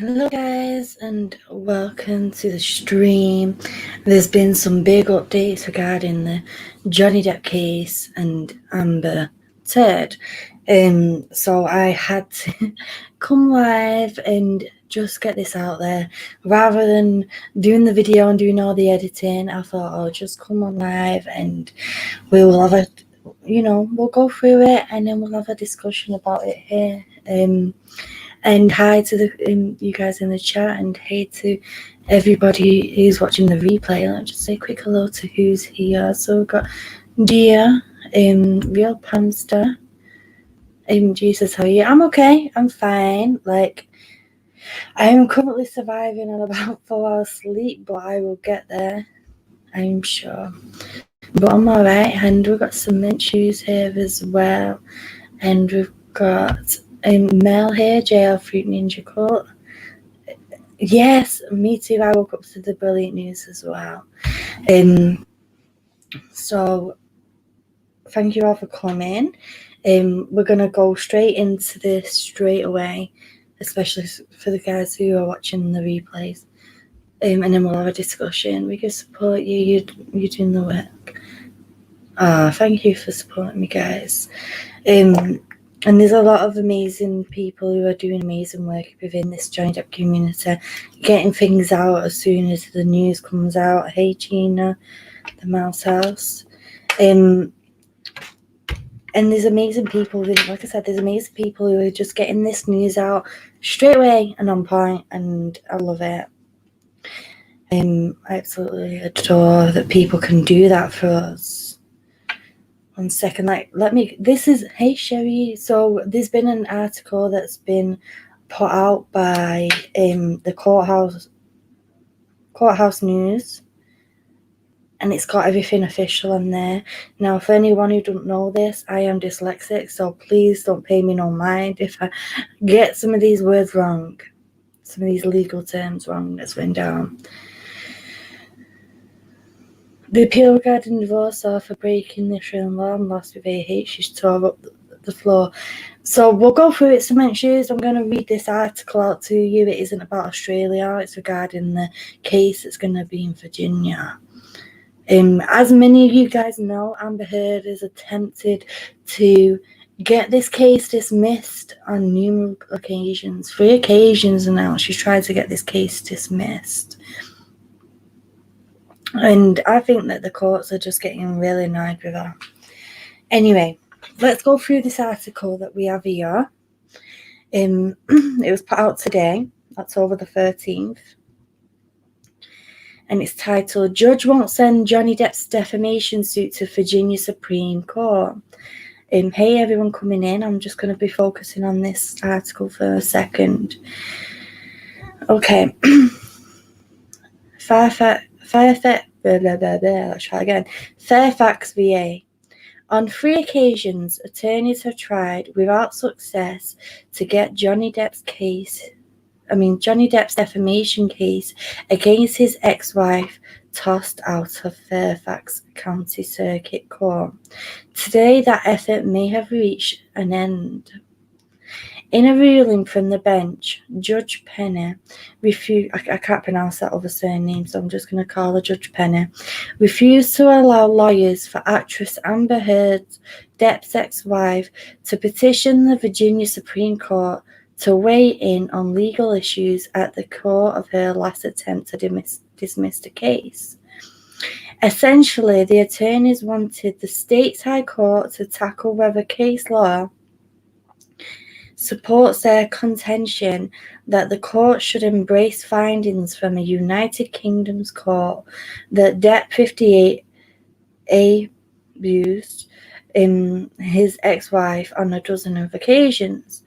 Hello guys and welcome to the stream. There's been some big updates regarding the Johnny Depp case and Amber Heard. So I had to come live and just get this out there. Rather than doing the video and doing all the editing, I thought I'll just come on live and we'll have we'll go through it and then we'll have a discussion about it here. And hi to you guys in the chat, and hey to everybody who's watching the replay. Let's just say a quick hello to who's here. So we've got Gia, Real Pamster, Jesus, how are you? I'm okay, I'm fine. Like, I am currently surviving on about 4 hours sleep, but I will get there, I'm sure. But on my right hand, we've got some mint shoes here as well, and we've got Mel here, JL Fruit Ninja Coat. Yes, me too. I woke up to the brilliant news as well. So thank you all for coming. We're going to go straight into this straight away, especially for the guys who are watching the replays. And then we'll have a discussion. We can support you. You're doing the work. Thank you for supporting me, guys. And there's a lot of amazing people who are doing amazing work within this Johnny Depp community, getting things out as soon as the news comes out. Hey, Gina, the Mouse House. And there's amazing people, like I said, there's amazing people who are just getting this news out straight away and on point, and I love it. I absolutely adore that people can do that for us. 1 second, hey Sherry. So there's been an article that's been put out by the courthouse news, and it's got everything official on there. Now, for anyone who don't know this, I am dyslexic, so please don't pay me no mind if I get some of these words wrong, some of these legal terms wrong that's written down. The appeal regarding divorce or for breaking the Australian law and lost with AH, she's tore up the floor. So we'll go through it, cement shoes. I'm going to read this article out to you. It isn't about Australia. It's regarding the case that's going to be in Virginia. As many of you guys know, Amber Heard has attempted to get this case dismissed on numerous occasions. 3 occasions now she's tried to get this case dismissed. And I think that the courts are just getting really annoyed with her. Anyway, let's go through this article that we have here. It was put out today, October the 13th. And it's titled, Judge Won't Send Johnny Depp's Defamation Suit to Virginia Supreme Court. Hey, everyone coming in. I'm just going to be focusing on this article for a second. Okay. Fairfax, VA. On 3 occasions, attorneys have tried without success to get Johnny Depp's defamation case against his ex-wife tossed out of Fairfax County Circuit Court. Today, that effort may have reached an end. In a ruling from the bench, Judge Penny refused, I can't pronounce that other surname, so I'm just going to call her Judge Penny, refused to allow lawyers for actress Amber Heard, Depp's ex-wife, to petition the Virginia Supreme Court to weigh in on legal issues at the core of her last attempt to dismiss the case. Essentially, the attorneys wanted the state's high court to tackle whether case law supports their contention that the court should embrace findings from a United Kingdom's court that Depp 58 abused his ex-wife on a dozen of occasions.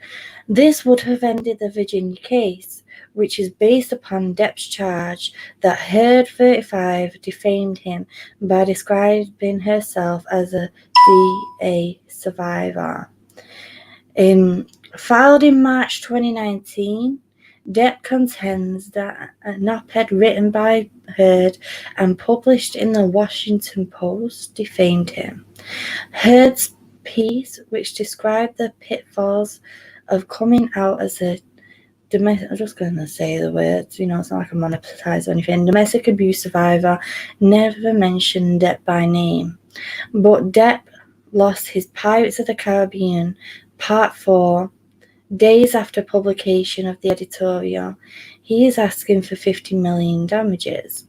This would have ended the Virginia case, which is based upon Depp's charge that Heard 35 defamed him by describing herself as a DA survivor. Filed in March 2019, Depp contends that an op-ed written by Heard and published in the Washington Post defamed him. Heard's piece, which described the pitfalls of coming out as a I'm just going to say the words, it's not like I'm monetized or anything. Domestic abuse survivor never mentioned Depp by name. But Depp lost his Pirates of the Caribbean Part 4 days after publication of the editorial. He is asking for $50 million damages.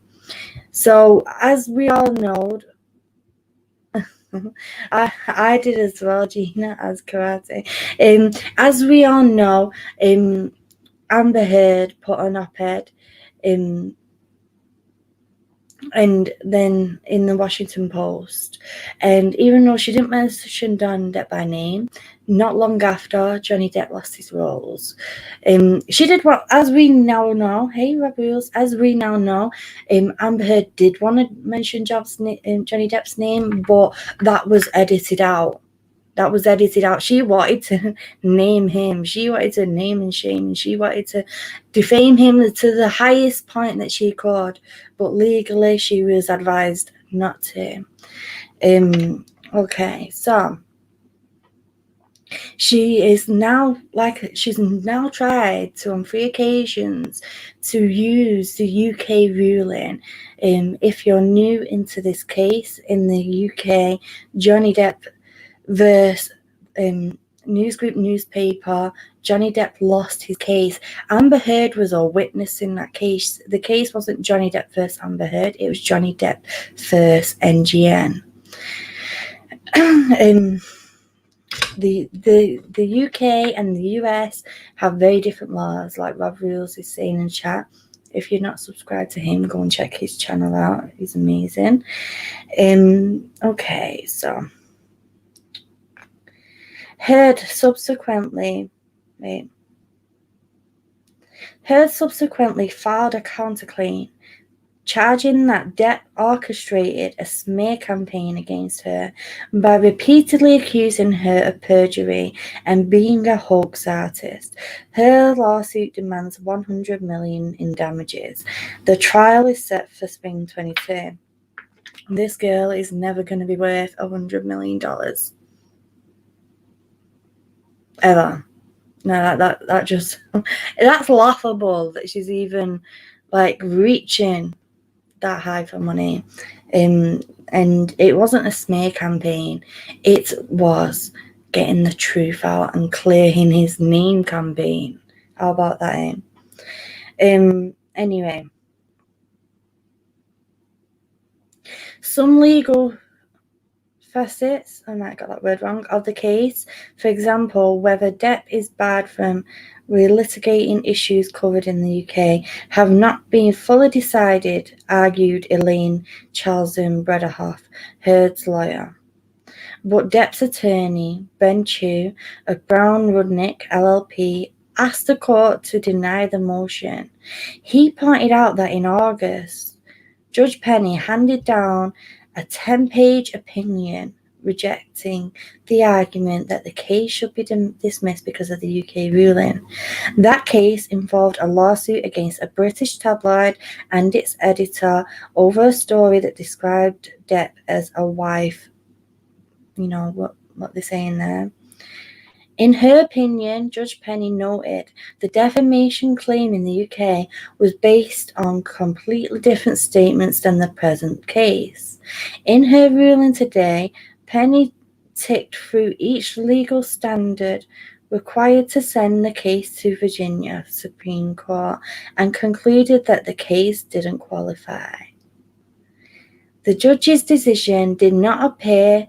So, as we all know, I did as well, Gina, as karate. As we all know, Amber Heard put an op-ed and then in the Washington Post, and even though she didn't mention Johnny Depp by name, not long after Johnny Depp lost his roles, she did what, as we now know, hey Rob Wheels, as we now know, Amber Heard did want to mention Johnny Depp's name, but that was edited out. She wanted to name him. She wanted to name and shame. She wanted to defame him to the highest point that she could. But legally, she was advised not to. Okay, so she's now tried to, on 3 occasions, to use the UK ruling. If you're new into this case, in the UK, Johnny Depp versus News Group newspaper, Johnny Depp lost his case. Amber Heard was a witness in that case. The case wasn't Johnny Depp versus Amber Heard, it was Johnny Depp versus NGN. The UK and the US have very different laws, like Rob Rules is saying in chat. If you're not subscribed to him, go and check his channel out. He's amazing. Okay, so Heard subsequently filed a counterclaim, charging that Depp orchestrated a smear campaign against her by repeatedly accusing her of perjury and being a hoax artist. Her lawsuit demands $100 million in damages. The trial is set for spring 2022. This girl is never going to be worth $100 million. Ever. No, that just that's laughable that she's even reaching that high for money. And it wasn't a smear campaign, it was getting the truth out and clearing his name campaign. How about that? Anyway, some legal facets, I might got that word wrong, of the case. For example, whether Depp is barred from relitigating issues covered in the UK have not been fully decided, argued Elaine Charlson-Brederhoff, Heard's lawyer. But Depp's attorney, Ben Chew of Brown Rudnick LLP, asked the court to deny the motion. He pointed out that in August, Judge Penny handed down a 10-page opinion rejecting the argument that the case should be dismissed because of the UK ruling. That case involved a lawsuit against a British tabloid and its editor over a story that described Depp as a wife. You know what they're saying there. In her opinion, Judge Penny noted the defamation claim in the UK was based on completely different statements than the present case. In her ruling today, Penny ticked through each legal standard required to send the case to Virginia Supreme Court and concluded that the case didn't qualify. The judge's decision did not appear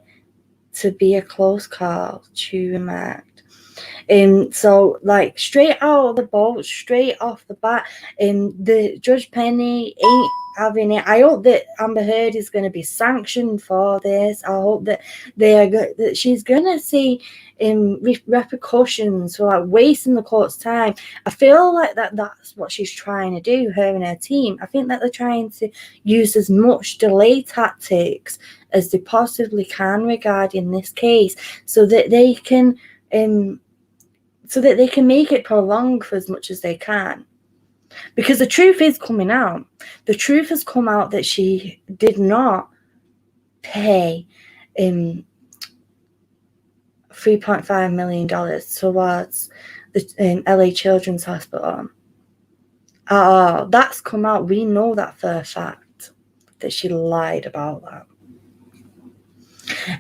to be a close call, Chew remarked. So straight out of the boat, straight off the bat, the Judge Penny ain't having it. I hope that Amber Heard is going to be sanctioned for this. I hope that that she's going to see repercussions for wasting the court's time. I feel like that's what she's trying to do, her and her team. I think that they're trying to use as much delay tactics as they possibly can regarding this case, so that they can make it prolonged for as much as they can. Because the truth is coming out. The truth has come out that she did not pay $3.5 million towards the LA Children's Hospital. That's come out. We know that for a fact that she lied about that.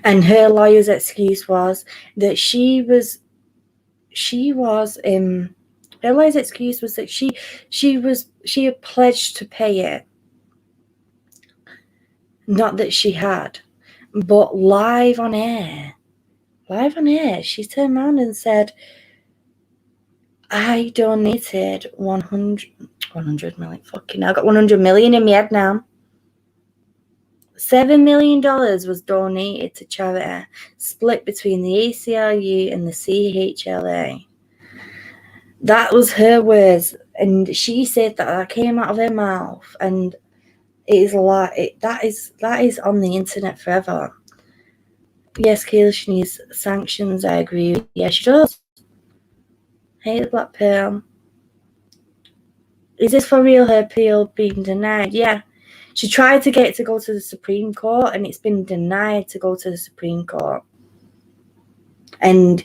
And her lawyer's excuse was that her lawyer's excuse was that she had pledged to pay it. Not that she had, but live on air, she turned around and said, I donated 100 million. Fucking hell, I got 100 million in my head now. $7 million was donated to charity, split between the ACLU and the CHLA. That was her words, and she said that came out of her mouth, and it is like that is on the internet forever. Yes, Kayla, she needs sanctions. I agree. Yeah, she does. Hate the Black Pearl. Is this for real? Her appeal being denied? Yeah. She tried to get it to go to the Supreme Court, and it's been denied to go to the Supreme Court. And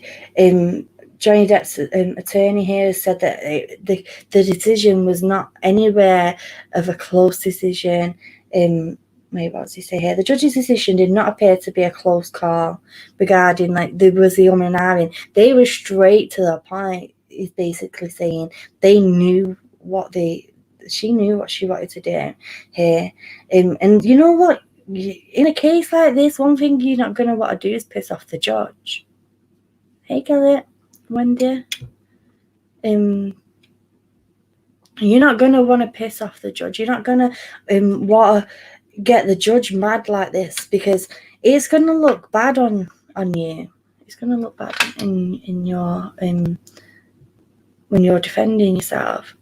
Johnny Depp's attorney here has said that the decision was not anywhere of a close decision. What does he say here? The judge's decision did not appear to be a close call regarding there was the and ahhing. They were straight to the point. He's basically saying they knew she knew what she wanted to do here. And you know what? In a case like this, one thing you're not going to want to do is piss off the judge. Hey, Garrett, Wendy. You're not going to want to piss off the judge. You're not going to want to get the judge mad like this, because it's going to look bad on you. It's going to look bad in your when you're defending yourself.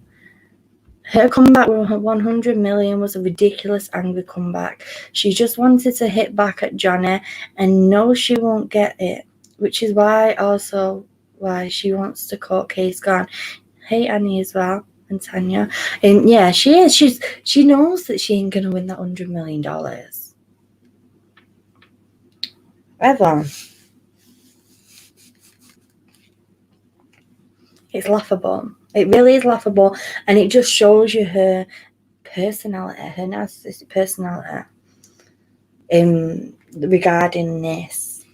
Her comeback with 100 million was a ridiculous, angry comeback. She just wanted to hit back at Johnny, and no, she won't get it, which is why she wants the court case gone. Hey, Annie as well, and Tanya. And yeah, she is. She knows that she ain't gonna win that $100 million. Ever. It's laughable. It really is laughable, and it just shows you her personality, her narcissistic personality regarding this.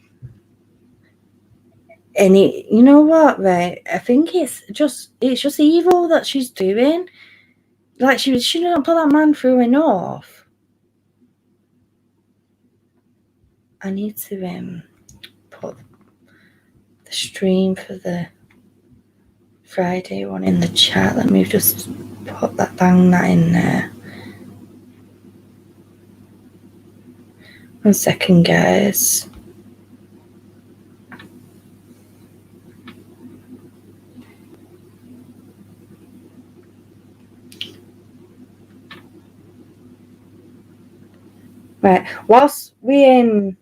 And you know what, right? I think it's just evil that she's doing. Like, she shouldn't put that man through enough. I need to put the stream for the Friday one in the chat. Let me just bang that in there. 1 second, guys. Right, whilst we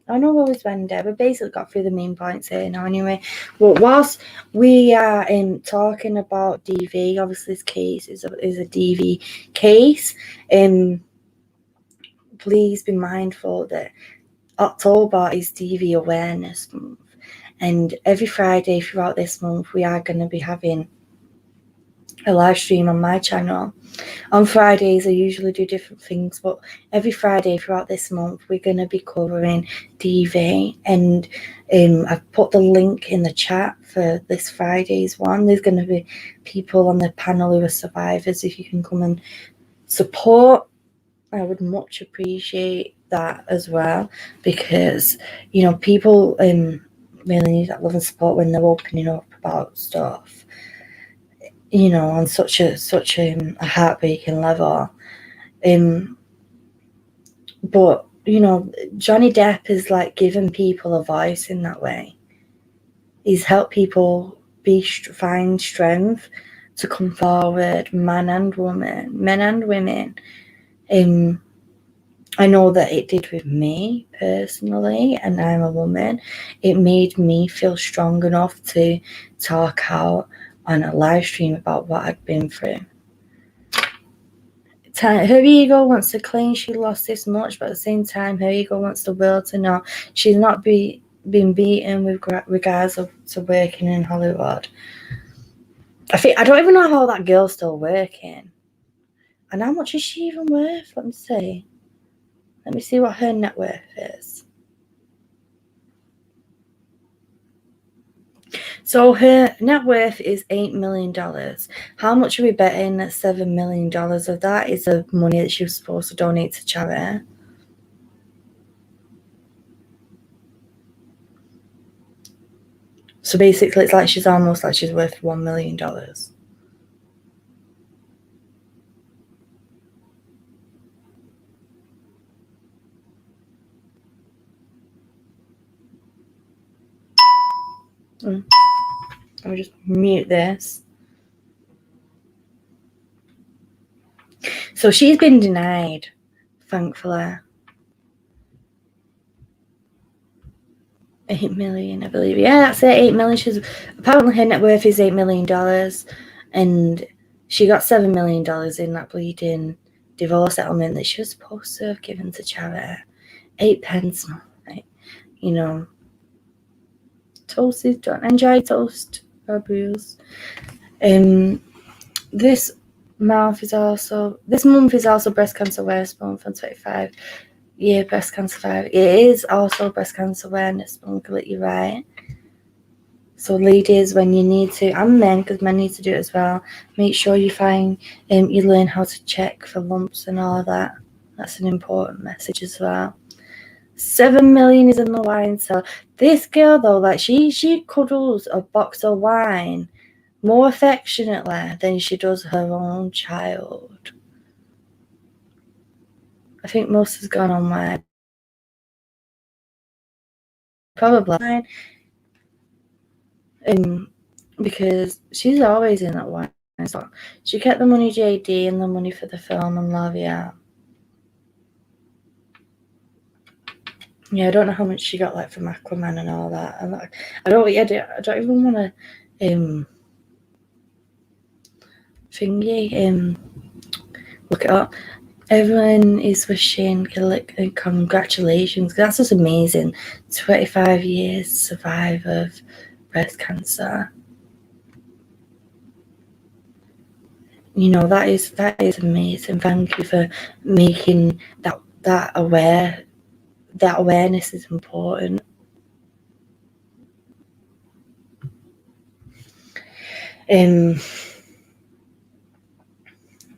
I know where we went there. We basically got through the main points here now anyway. But whilst we are talking about DV, obviously this case is a DV case. Please be mindful that October is DV Awareness Month. And every Friday throughout this month, we are going to be having a live stream on my channel. On Fridays, I usually do different things, but every Friday throughout this month, we're going to be covering DV, and I've put the link in the chat for this Friday's one. There's going to be people on the panel who are survivors. If you can come and support, I would much appreciate that as well, because, people really need that love and support when they're opening up about stuff. On such a heartbreaking level. But, Johnny Depp is giving people a voice in that way. He's helped people find strength to come forward, men and women. I know that it did with me personally, and I'm a woman. It made me feel strong enough to talk out on a live stream about what I'd been through. Her ego wants to claim she lost this much, but at the same time, her ego wants the world to know she's not been beaten with regards to working in Hollywood. I don't even know how that girl's still working. And how much is she even worth? Let me see. Let me see what her net worth is. So her net worth is $8 million. How much are we betting that $7 million of that is the money that she was supposed to donate to charity? So basically, it's like she's almost like she's worth $1 million. Let me just mute this. So she's been denied, thankfully. 8 million, I believe. Yeah, that's it. 8 million. She's apparently her net worth is $8 million, and she got $7 million in that bleeding divorce settlement that she was supposed to have given to charity. 8 pence, right? You know, toasted. Don't enjoy toast or bruise. This month is also Breast Cancer Awareness Month on 25. Yeah, Breast Cancer 5. It is also Breast Cancer Awareness Month. You're right. So, ladies, when you need to, and men, because men need to do it as well, make sure you you learn how to check for lumps and all that. That's an important message as well. 7 million is in the wine cellar. This girl, though, like she cuddles a box of wine more affectionately than she does her own child. I think most has gone on wine. Probably. Because she's always in that wine. So she kept the money JD and the money for the film and Lavia. Yeah, I don't know how much she got like from Aquaman and all that. And like, I don't even want to look it up. Everyone is wishing congratulations. That's just amazing. 25 years survive of breast cancer. You know, that is amazing. Thank you for making that aware. That awareness is important.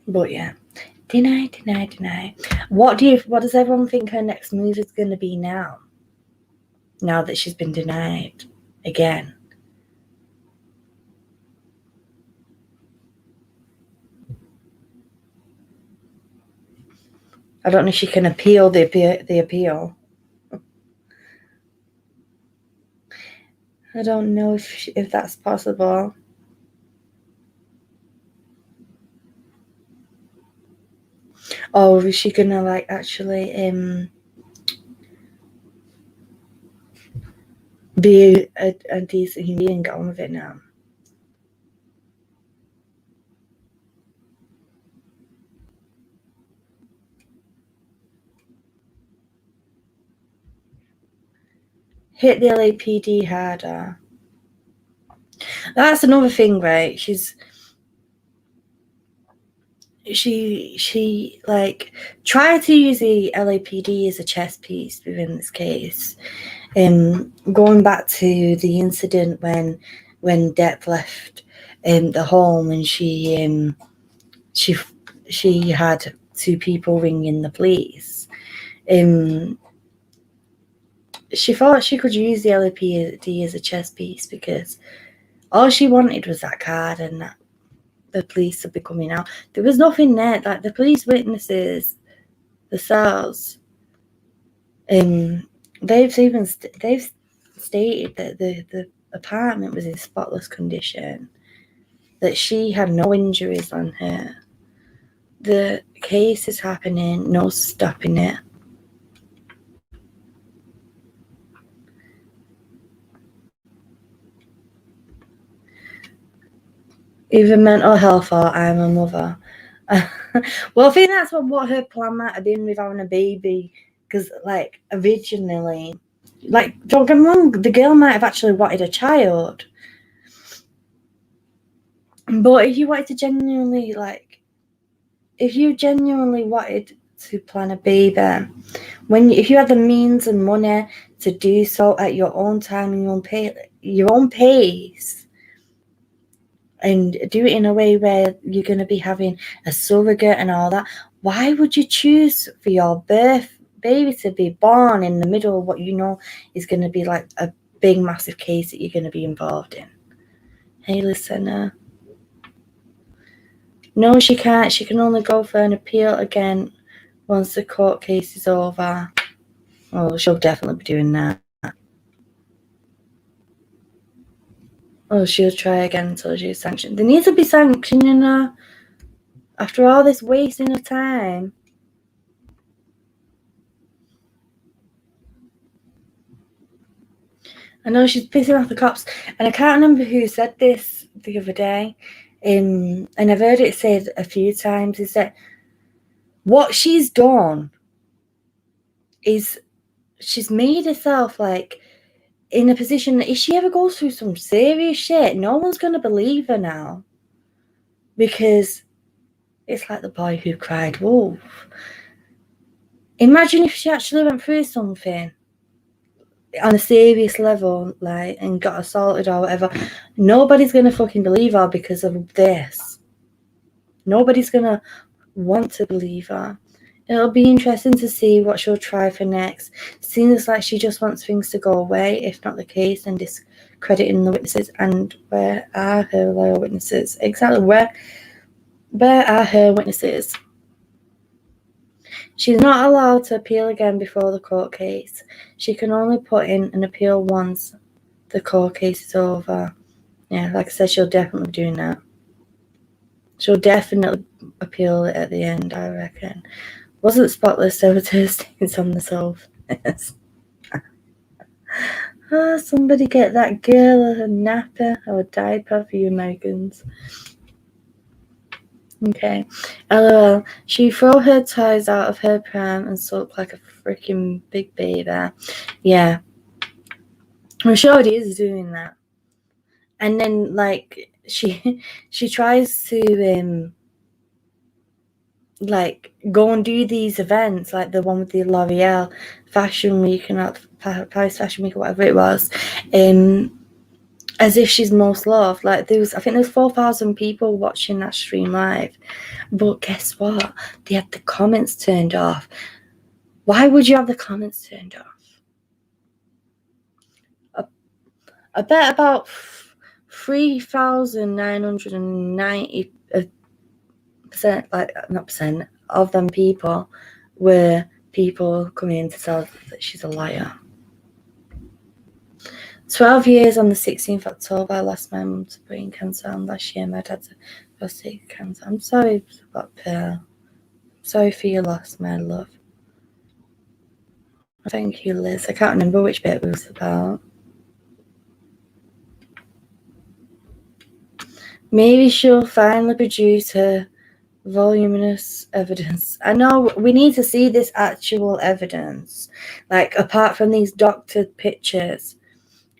But yeah, deny. What does everyone think her next move is going to be now? Now that she's been denied again. I don't know if she can appeal the appeal. I don't know if that's possible. Or is she gonna like actually be a decent human being and get on with it now? Hit the LAPD harder. That's another thing, right? She like tried to use the LAPD as a chess piece within this case. Going back to the incident when Depp left the home and she had 2 people ringing the police. She thought she could use the LAPD as a chess piece because all she wanted was that card and that the police would be coming out. There was nothing there. Like the police witnesses, the cells, they've stated that the apartment was in spotless condition, that she had no injuries on her. The case is happening, no stopping it. Either mental health or I'm a mother. Well, I think that's what her plan might have been with having a baby. Because, like, originally, like, don't get me wrong, the girl might have actually wanted a child. But if you wanted to genuinely, like, if you genuinely wanted to plan a baby, if you had the means and money to do so at your own time and your own pace, and do it in a way where you're going to be having a surrogate and all that, why would you choose for your baby to be born in the middle of what you know is going to be like a big massive case that you're going to be involved in? Hey, listener. No, she can't. She can only go for an appeal again once the court case is over. Oh, she'll definitely be doing that. Oh, she'll try again until she's sanctioned. There needs to be sanctioning her after all this wasting of time. I know she's pissing off the cops, and I can't remember who said this the other day, and I've heard it said a few times, is that what she's done is she's made herself like in a position that if she ever goes through some serious shit, no one's going to believe her now, because it's like the boy who cried wolf. Imagine if she actually went through something on a serious level, like, and got assaulted or whatever. Nobody's gonna fucking believe her because of this. Nobody's gonna want to believe her. It'll be interesting to see what she'll try for next. Seems like she just wants things to go away, if not the case, and discrediting the witnesses. And where are her loyal witnesses? Exactly, where are her witnesses? She's not allowed to appeal again before the court case. She can only put in an appeal once the court case is over. Yeah, like I said, she'll definitely be doing that. She'll definitely appeal it at the end, I reckon. Wasn't spotless, there were two stains on the surface. Oh, somebody get that girl a napper or a diaper for you Americans. Okay. LOL. She threw her toys out of her pram and sulked like a freaking big baby. Yeah. I'm sure it is doing that. And then, like, she tries to like go and do these events, like the one with the L'Oreal Fashion Week and Paris Fashion Week or whatever it was, as if she's most loved. Like, I think there was 4,000 people watching that stream live, but guess what? They had the comments turned off. Why would you have the comments turned off? I bet about 3,990 percent, like not percent, of them people were people coming in to tell that she's a liar. 12 years on the 16th of October, I lost my mum to brain cancer, and last year my dad to prostate cancer. I'm sorry about Pearl. Sorry for your loss, my love. Thank you, Liz. I can't remember which bit it was about. Maybe she'll finally produce her voluminous evidence. I know we need to see this actual evidence, like apart from these doctored pictures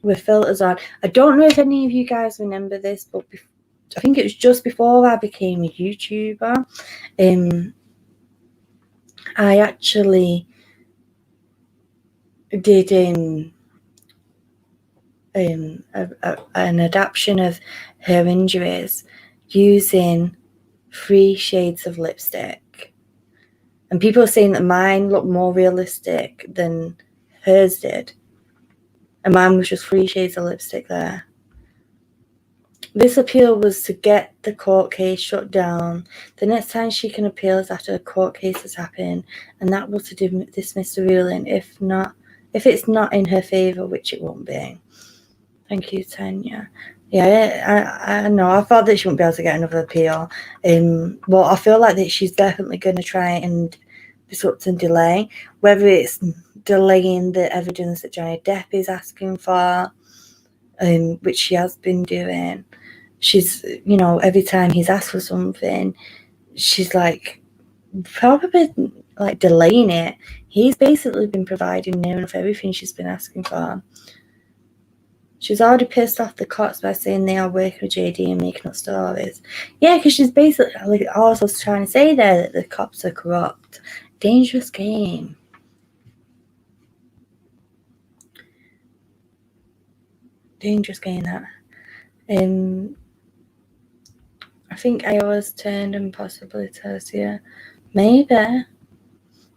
with filters on. I don't know if any of you guys remember this, but I think it was just before I became a YouTuber. I actually did an adaptation of her injuries using 3 shades of lipstick, and people are saying that mine looked more realistic than hers did, and mine was just 3 shades of lipstick there. This appeal was to get the court case shut down. The next time she can appeal is after the court case has happened, and that was to dismiss the ruling. If it's not in her favour, which it won't be. Thank you, Tanya. Yeah, I know. I thought that she wouldn't be able to get another appeal. But I feel like that she's definitely going to try and disrupt and delay, whether it's delaying the evidence that Johnny Depp is asking for, which she has been doing. She's, every time he's asked for something, she's like probably like delaying it. He's basically been providing near enough everything she's been asking for. She's already pissed off the cops by saying they are working with JD and making up stories. Yeah, because she's basically also trying to say there that the cops are corrupt. Dangerous game. Dangerous game, that. I think Iowa's turned and possibly Tercia. Maybe.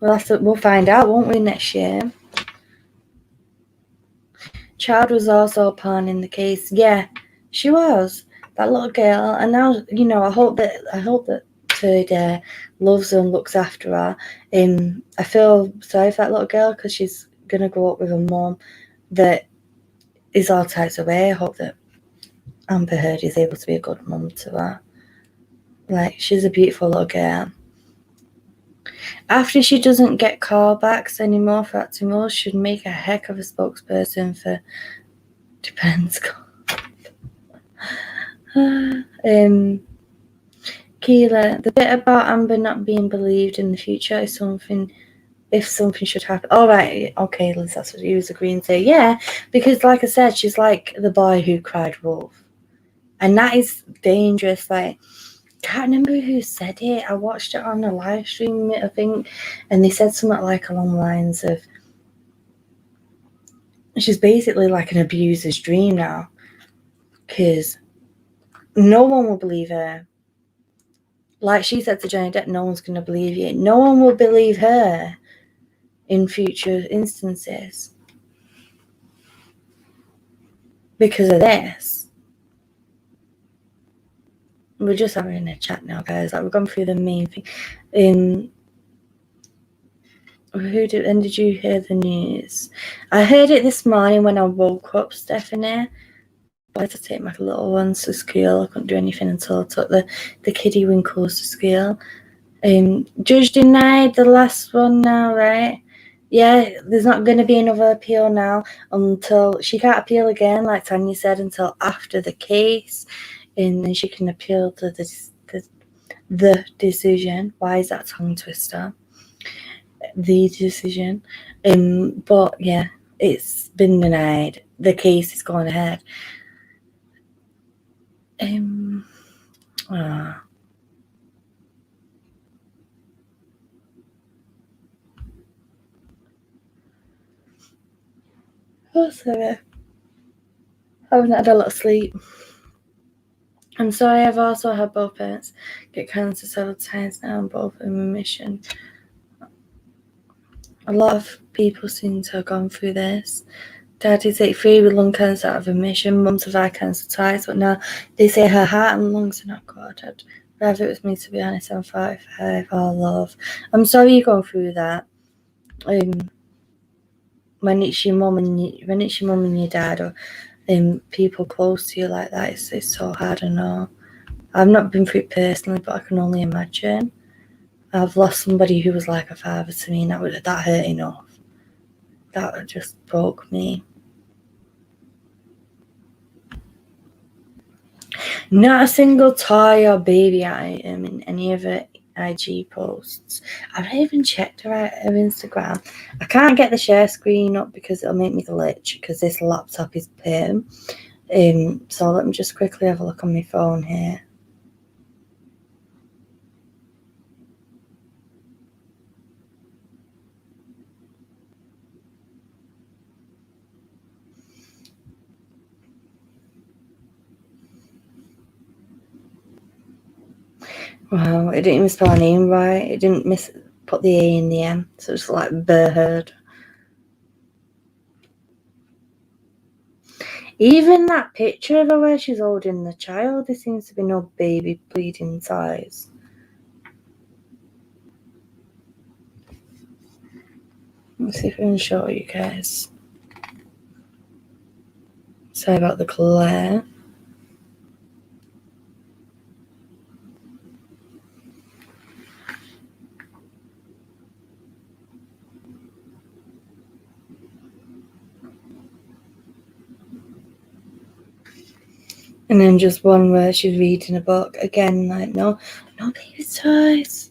We'll find out, won't we, next year? Child was also a pawn in the case. Yeah, she was. That little girl. And now, I hope that Turd loves her and looks after her. I feel sorry for that little girl because she's going to grow up with a mum that is all types of way. I hope that Amber Heard is able to be a good mum to her. Like, she's a beautiful little girl. After she doesn't get callbacks anymore for acting roles, should make a heck of a spokesperson for Depends. Keela, the bit about Amber not being believed in the future is something, if something should happen. All right, okay, Liz, that's what you was agreeing to. Yeah, because like I said, she's like the boy who cried wolf. And that is dangerous. Like, can't remember who said it. I watched it on a live stream, I think, and they said something like along the lines of, she's basically like an abuser's dream now, because no one will believe her. Like she said to Johnny Depp, no one's going to believe you. No one will believe her in future instances because of this. We're just having a chat now, guys. Like, we've gone through the main thing. When did you hear the news? I heard it this morning when I woke up, Stephanie. I had to take my little ones to school. I couldn't do anything until I took the kiddie Winkles to school. Judge denied the last one now, right? Yeah, there's not going to be another appeal now until she can't appeal again, like Tanya said, until after the case, and then she can appeal to the decision. Why is that tongue twister? The decision. But yeah, it's been denied. The case is going ahead. Oh, sorry. I haven't had a lot of sleep. I'm sorry, I've also had both parents get cancer several times now, and both in remission. A lot of people seem to have gone through this. Dad is 83 with lung cancer out of remission. Mum's have had cancer twice, but now they say her heart and lungs are not good. I'd rather it was me, to be honest. I'm 45. Oh, love. I'm sorry you're going through that. When it's your mum and your dad, or people close to you like that, it's so hard. I know. I've not been through it personally, but I can only imagine. I've lost somebody who was like a father to me, and that hurt enough. That just broke me. Not a single toy or baby item in any of her IG posts. I've not even checked her Instagram. I can't get the share screen up because it'll make me glitch because this laptop is perm. So let me just quickly have a look on my phone here. Wow, it didn't even spell her name right. It didn't put the A in the M, so it's like Bird. Even that picture of her where she's holding the child, there seems to be no baby bleeding size. Let's see if I can show you guys. Sorry about the glare. And then just one where she's reading a book. Again, like, no baby toys.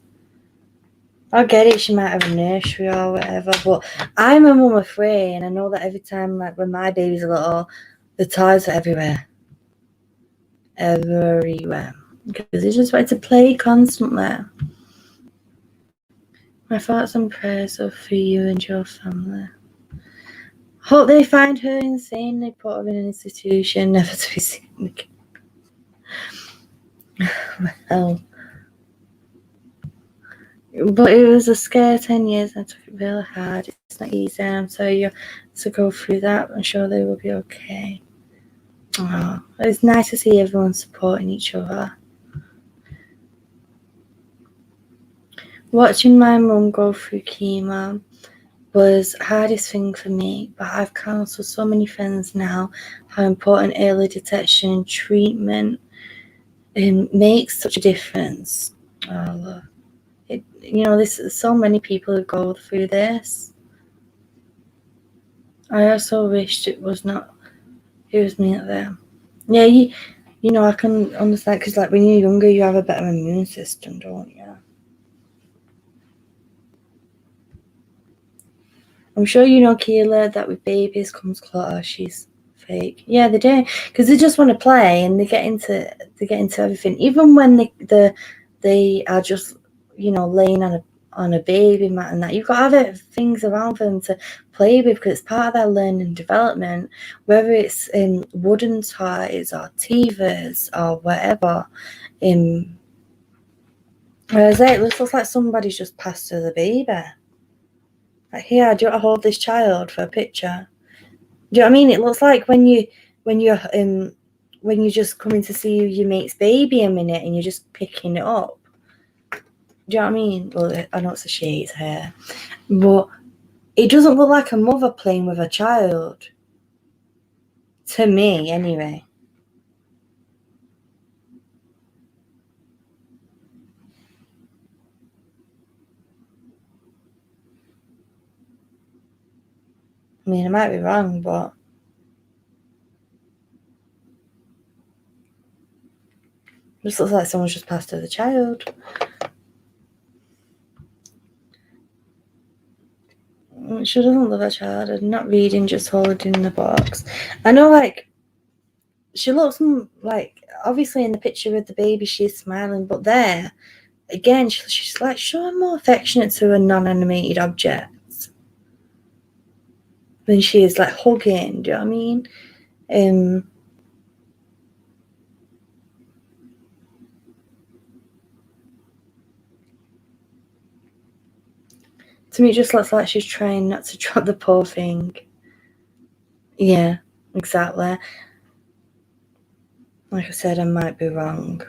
I get it, she might have a nursery or whatever, but I'm a mum of three, and I know that every time, like, when my baby's little, the toys are everywhere. Everywhere. Because they just wanted to play constantly. My thoughts and prayers are for you and your family. Hope they find her insane. They put her in an institution, never to be seen again. Well, but it was a scare 10 years. I took it really hard. It's not easy. I'm sorry you have to go through that. I'm sure they will be okay. Oh, it's nice to see everyone supporting each other. Watching my mum go through chemo was the hardest thing for me, but I've counseled so many friends now how important early detection and treatment makes such a difference. Oh, look. There's so many people who go through this. I also wished it was me out there. Yeah, I can understand, because like when you're younger, you have a better immune system, don't you? I'm sure you know, Keela, that with babies comes clutter. She's fake. Yeah, they do, because they just want to play and they get into everything, even when they are just laying on a baby mat and that. You've got other things around them to play with, because it's part of their learning and development, whether it's in wooden toys or TVs or whatever. Whereas it looks like somebody's just passed her the baby. Like, here, do you want to hold this child for a picture? Do you know what I mean? It looks like when you're just coming to see your mate's baby a minute and you're just picking it up. Do you know what I mean? Well, I know it's a she, it's her, but it doesn't look like a mother playing with a child. To me, anyway. I mean, I might be wrong, but it just looks like someone's just passed her the child. She doesn't love her child. I'm not reading, just holding the box. I know, like, she looks like, obviously in the picture with the baby, she's smiling, but there, again, she's like showing more affectionate to a non-animated object than she is like hugging. Do you know what I mean? To me, it just looks like she's trying not to drop the poor thing. Yeah, exactly. Like I said, I might be wrong.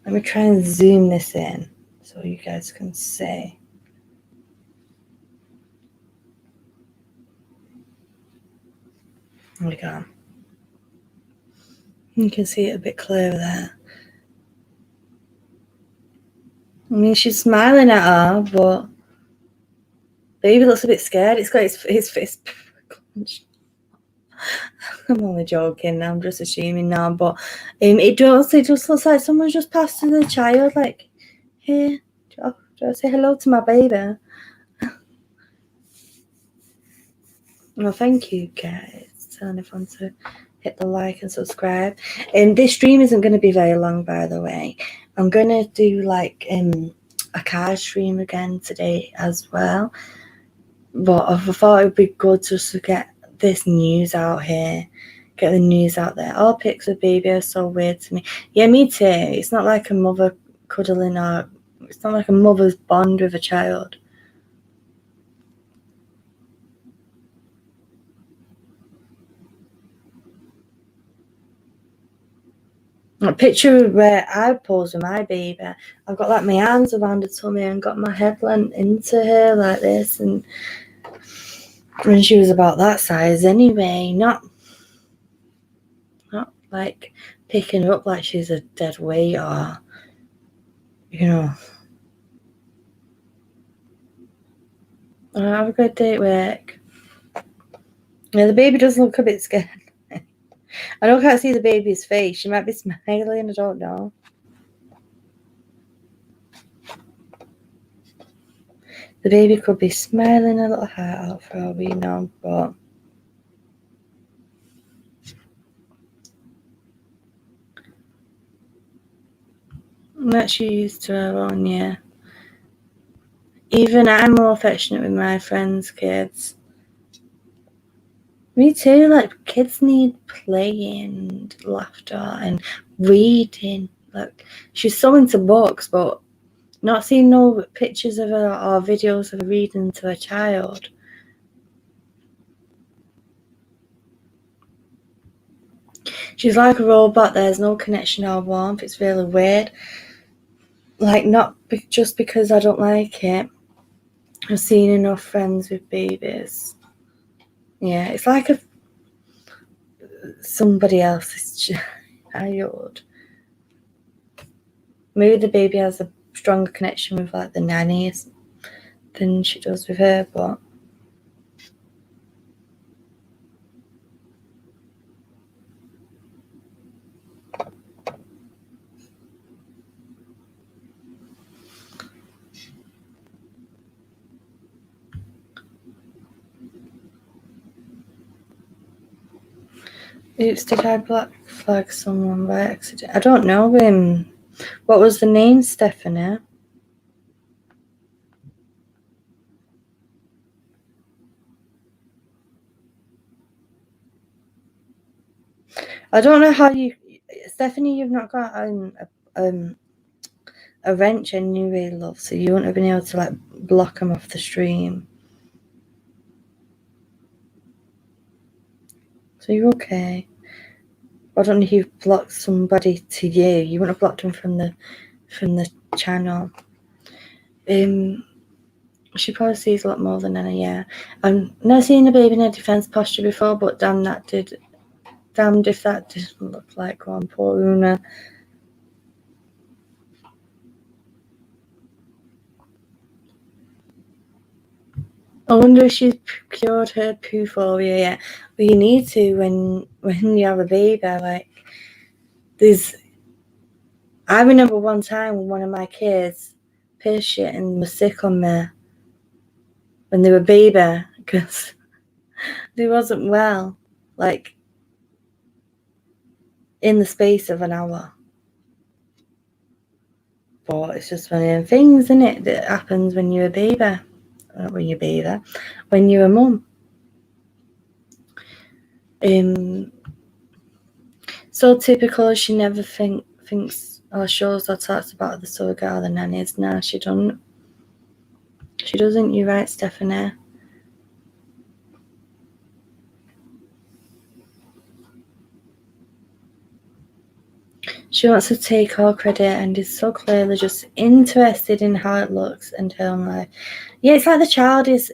Let me try and zoom this in so you guys can see. There we go. You can see it a bit clearer there. I mean, she's smiling at her, but baby looks a bit scared. It's got his face. I'm only joking. I'm just assuming now, but it just looks like someone's just passed to the child, like, here, do I say hello to my baby? Well, thank you guys. Telling everyone to hit the like and subscribe. This stream isn't going to be very long, by the way. I'm going to do like a car stream again today as well. But I thought it would be good just to get this news out here. Get the news out there. All pics of baby are so weird to me. Yeah, me too. It's not like a mother cuddling, or it's not like a mother's bond with a child. A picture where I pose with my baby, I've got like my arms around her tummy and got my head lent into her like this, and when she was about that size anyway, not like picking her up like she's a dead weight, or have a good day at work. Yeah, the baby does look a bit scared. I can't see the baby's face. She might be smiling, I don't know. The baby could be smiling a little heart out for all we know, but Much used to her own, yeah. Even I'm more affectionate with my friends' kids. Me too, like kids need play and laughter and reading. Like she's so into books, but not seeing no pictures of her or videos of her reading to a child. She's like a robot, there's no connection or warmth, it's really weird. Like, not just because I don't like it. I've seen enough friends with babies. Yeah, it's like somebody else's child. Maybe the baby has a stronger connection with like the nannies than she does with her, but oops, did I black flag someone by accident? I don't know him. What was the name, Stephanie? I don't know how you, Stephanie, you've not got a wrench anyway, love, so you wouldn't have been able to like block them off the stream. So you're okay. I don't know if you've blocked somebody to you. You wouldn't have blocked them from the channel. She probably sees a lot more than Anna, yeah. I've never seen a baby in a defence posture before, but damned if that didn't look like one. Poor Una. I wonder if she's cured her poo phobia yet. But you need to when you have a baby. Like, I remember one time when one of my kids pissed shit and was sick on me when they were baby because they wasn't well, like in the space of an hour. But it's just one of them things, isn't it, that happens when you're a baby. When you're a mum. So typical, she never thinks or shows or talks about the surrogate or the nannies. No, she doesn't. She doesn't, you're right, Stephanie. She wants to take all credit and is so clearly just interested in how it looks and her own life. Yeah, it's like the child is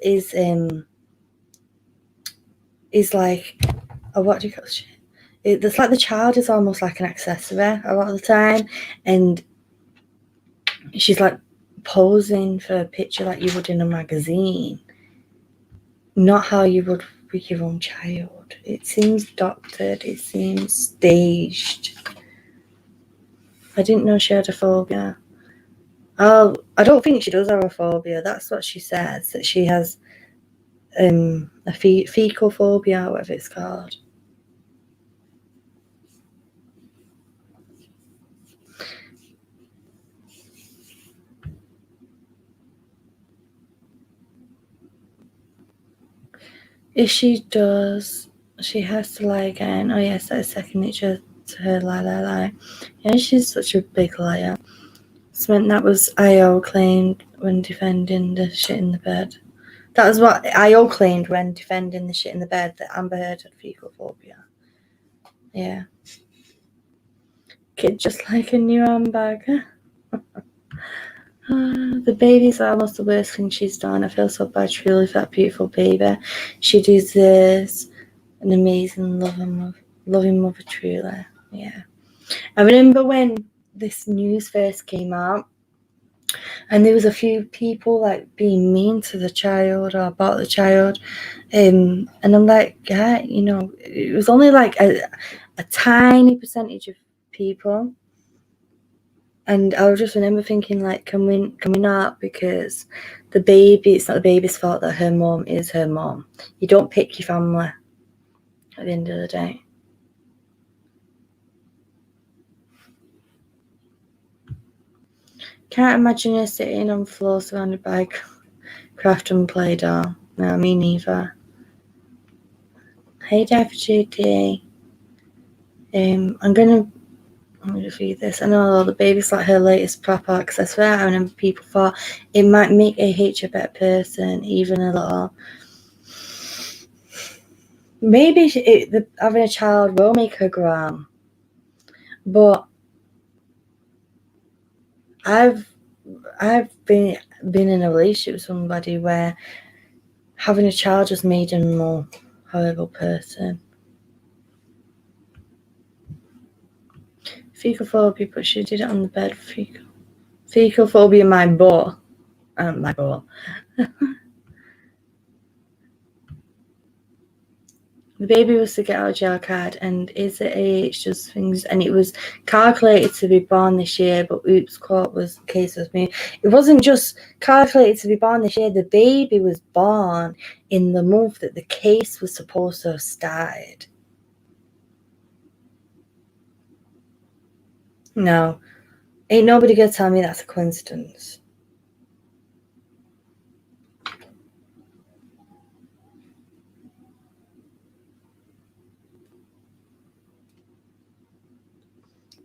like, what do you call it? It's like the child is almost like an accessory a lot of the time, and she's like posing for a picture like you would in a magazine, not how you would with your own child. It seems doctored, it seems staged. I didn't know she had a phobia. Oh, I don't think she does have a phobia. That's what she says, that she has a fecal phobia, whatever it's called. If she does, she has to lie again. Oh yes, that is second nature to her. Lie. Yeah, she's such a big liar. That was IO claimed when defending the shit in the bed. That was what IO claimed when defending the shit in the bed, that Amber Heard had fecal phobia. Yeah. Kid just like a new handbag. The baby's almost the worst thing she's done. I feel so bad truly for that beautiful baby. She deserves an amazing loving mother truly. Yeah. I remember when this news first came out, and there was a few people like being mean to the child or about the child, and I'm like, yeah, it was only like a tiny percentage of people, and I just remember thinking, like, can we not, because it's not the baby's fault that her mom is her mom. You don't pick your family at the end of the day. can't imagine her sitting on the floor surrounded by craft and play doll. No, me neither. Hey, David. I'm gonna just read this. I know the baby's like her latest prop art, because I swear I remember people thought it might make AH a better person, even a little. Maybe having a child will make her grow, but I've been in a relationship with somebody where having a child just made him a more horrible person. Fecal phobia, but she did it on the bed. Fecal phobia, my butt. My butt. The baby was to get out of jail card, and is it AH just things? And it was calculated to be born this year, but oops, court was the case with me. It wasn't just calculated to be born this year. The baby was born in the month that the case was supposed to have started. No, ain't nobody gonna tell me that's a coincidence.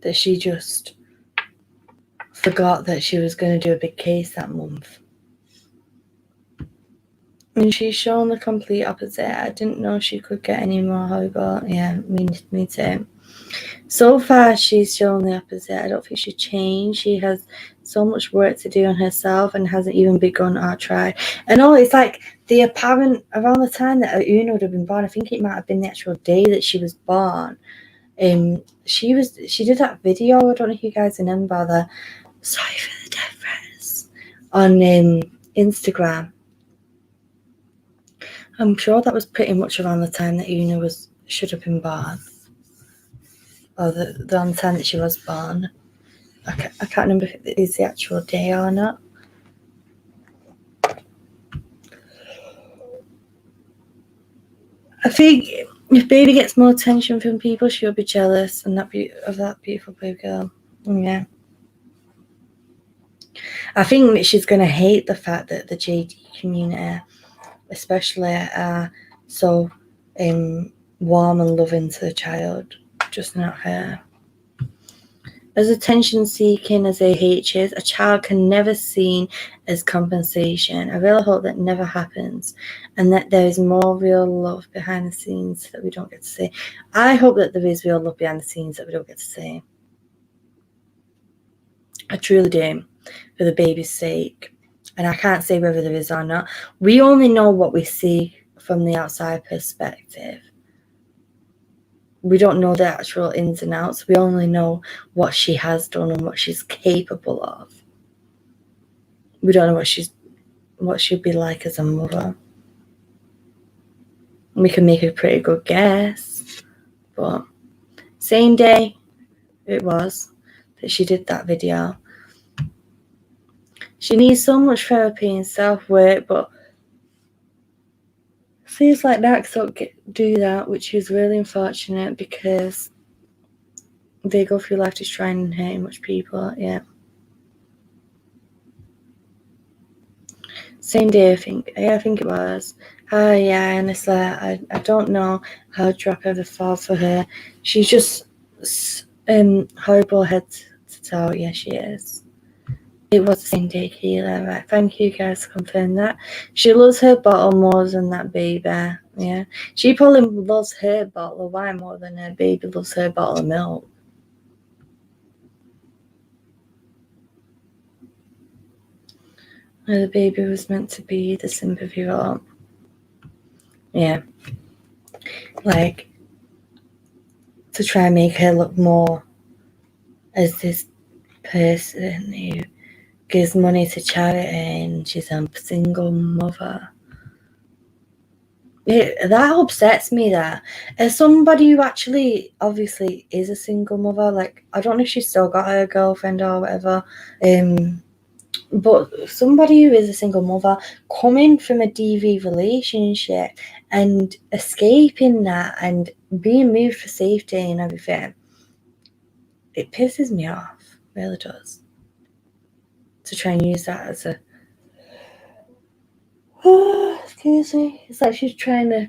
That she just forgot that she was going to do a big case that month. And she's shown the complete opposite. I didn't know she could get any more horrible. Yeah, me too. So far, she's shown the opposite. I don't think she changed. She has so much work to do on herself and hasn't even begun or tried. And all it's like the apparent around the time that Una would have been born. I think it might have been the actual day that she was born. She did that video. I don't know if you guys remember the sorry for the death threats on Instagram. I'm sure that was pretty much around the time that Una should have been born, or the time that she was born. I can't remember if it is the actual day or not. I think if baby gets more attention from people, she'll be jealous of that beautiful baby girl. Yeah. I think that she's going to hate the fact that the JD community, especially, are so warm and loving to the child, just not her. As attention-seeking as AH is, a child can never seen as compensation. I really hope that never happens, and that there is more real love behind the scenes that we don't get to see. I hope that there is real love behind the scenes that we don't get to see. I truly do, for the baby's sake. And I can't say whether there is or not. We only know what we see from the outside perspective. We don't know the actual ins and outs. We only know what she has done and what she's capable of. We don't know what she'd be like as a mother. We can make a pretty good guess, but same day it was that she did that video. She needs so much therapy and self-work, but things like that don't do that, which is really unfortunate because they go through life destroying and hurting much people. Yeah. Same day, I think. Yeah, I think it was. Yeah, honestly, I don't know how to drop ever fall for her. She's just horrible head to toe. Yeah, she is. It was the same day, Keela. Right, thank you guys for confirming that. She loves her bottle more than that baby. Yeah, she probably loves her bottle of wine more than her baby loves her bottle of milk. The baby was meant to be the sympathy role. Yeah. Like, to try and make her look more as this person who gives money to charity and she's a single mother. That upsets me, that. As somebody who actually obviously is a single mother, like, I don't know if she's still got her girlfriend or whatever, but somebody who is a single mother coming from a DV relationship and escaping that and being moved for safety and everything, it pisses me off. It really does. to try and use that as a oh, excuse me. It's like she's trying to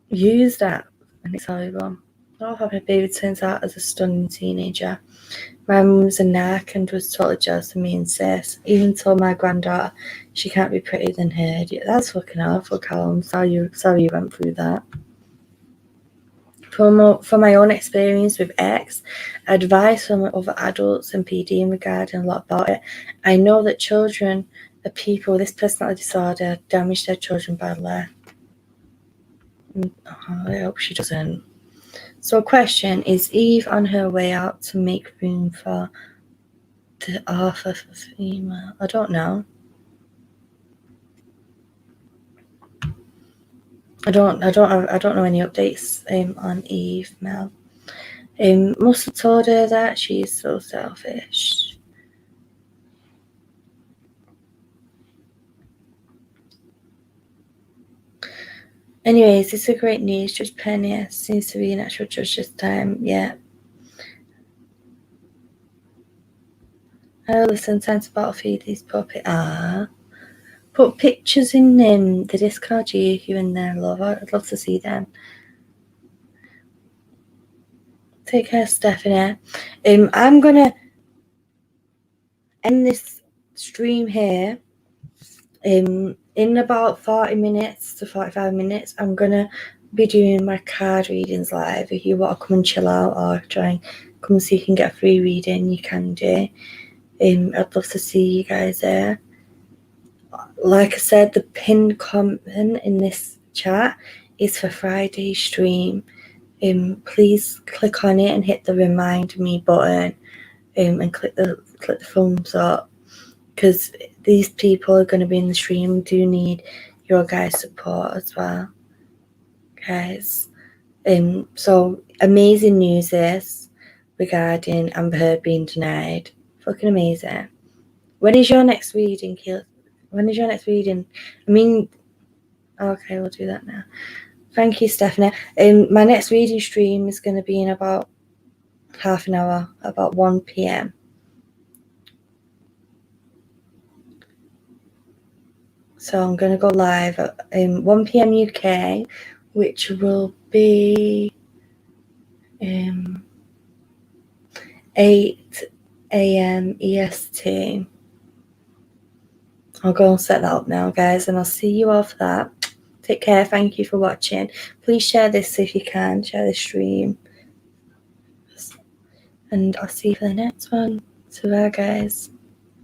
use that, and it's horrible. I hope my baby turns out as a stunning teenager. My mum was a narc and was totally jealous of me and sis. Even told my granddaughter she can't be prettier than her. That's fucking awful, Callum. Sorry you went through that. From my own experience with X, advice from other adults and PD regarding a lot about it, I know that children are people with this personality disorder damage their children badly. I hope she doesn't. So, question, is Eve on her way out to make room for the Arthur for female? I don't know. I don't know any updates on Eve, Mel. Must have told her that she's so selfish. Anyways, it's a great news. Judge Penny seems to be an actual judge this time. Yeah. Oh, listen, time to bottle feed these puppets. Put pictures in the Discord, you in there, love. I'd love to see them. Take care, Stephanie. I'm gonna end this stream here. In about 40 minutes to 45 minutes, I'm gonna be doing my card readings live. If you want to come and chill out or try and come so you can get a free reading, you can do. I'd love to see you guys there. Like I said, the pinned comment in this chat is for Friday's stream. Please click on it and hit the remind me button, and click the thumbs up, because these people are going to be in the stream. We do need your guys' support as well, guys. So amazing news this regarding Amber Heard being denied. Fucking amazing. When is your next reading, Keith? When is your next reading? I mean, okay, we'll do that now. Thank you, Stephanie. My next reading stream is going to be in about half an hour, about 1 p.m. So I'm going to go live at 1 p.m. UK, which will be 8 a.m. EST. I'll go and set that up now, guys, and I'll see you all for that. Take care. Thank you for watching. Please share this if you can. Share the stream. And I'll see you for the next one. So bye, guys.